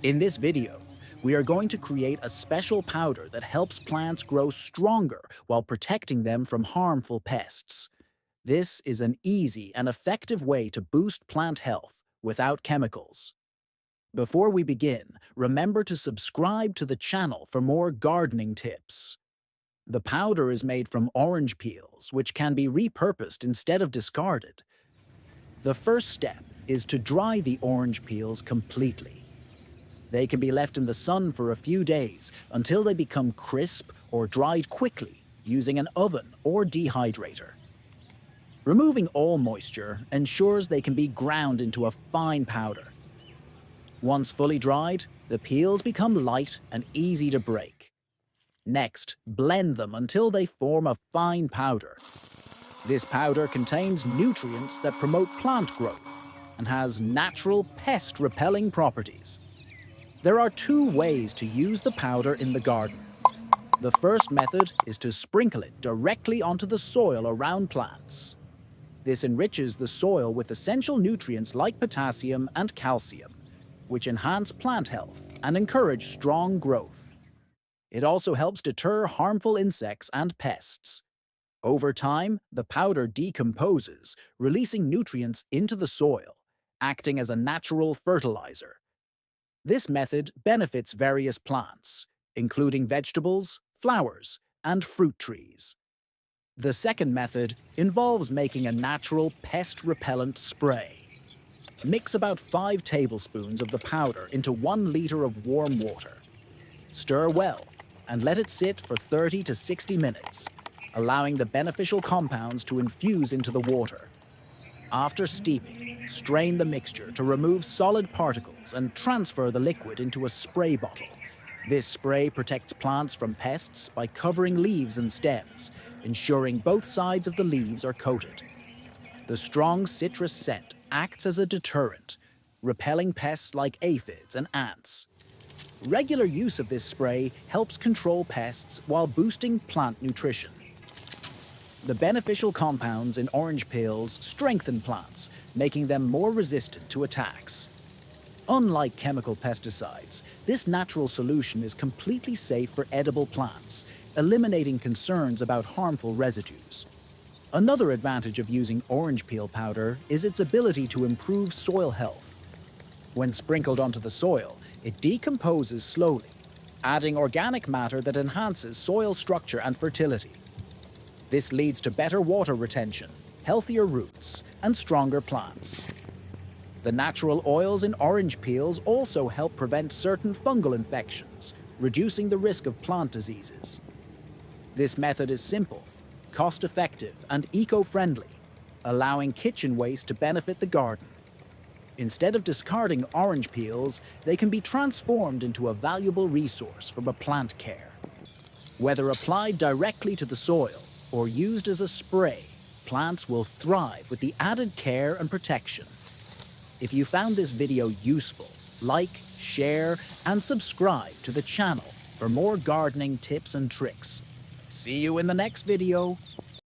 In this video, we are going to create a special powder that helps plants grow stronger while protecting them from harmful pests. This is an easy and effective way to boost plant health without chemicals. Before we begin, remember to subscribe to the channel for more gardening tips. The powder is made from orange peels, which can be repurposed instead of discarded. The first step is to dry the orange peels completely. They can be left in the sun for a few days until they become crisp or dried quickly using an oven or dehydrator. Removing all moisture ensures they can be ground into a fine powder. Once fully dried, the peels become light and easy to break. Next, blend them until they form a fine powder. This powder contains nutrients that promote plant growth and has natural pest-repelling properties. There are two ways to use the powder in the garden. The first method is to sprinkle it directly onto the soil around plants. This enriches the soil with essential nutrients like potassium and calcium, which enhance plant health and encourage strong growth. It also helps deter harmful insects and pests. Over time, the powder decomposes, releasing nutrients into the soil, acting as a natural fertilizer. This method benefits various plants, including vegetables, flowers, and fruit trees. The second method involves making a natural pest-repellent spray. Mix about 5 tablespoons of the powder into 1 liter of warm water. Stir well and let it sit for 30 to 60 minutes, allowing the beneficial compounds to infuse into the water. After steeping, strain the mixture to remove solid particles and transfer the liquid into a spray bottle. This spray protects plants from pests by covering leaves and stems, ensuring both sides of the leaves are coated. The strong citrus scent acts as a deterrent, repelling pests like aphids and ants. Regular use of this spray helps control pests while boosting plant nutrition. The beneficial compounds in orange peels strengthen plants, making them more resistant to attacks. Unlike chemical pesticides, this natural solution is completely safe for edible plants, eliminating concerns about harmful residues. Another advantage of using orange peel powder is its ability to improve soil health. When sprinkled onto the soil, it decomposes slowly, adding organic matter that enhances soil structure and fertility. This leads to better water retention, healthier roots, and stronger plants. The natural oils in orange peels also help prevent certain fungal infections, reducing the risk of plant diseases. This method is simple, cost-effective, and eco-friendly, allowing kitchen waste to benefit the garden. Instead of discarding orange peels, they can be transformed into a valuable resource from a plant care. Whether applied directly to the soil or used as a spray, plants will thrive with the added care and protection. If you found this video useful, like, share, and subscribe to the channel for more gardening tips and tricks. See you in the next video.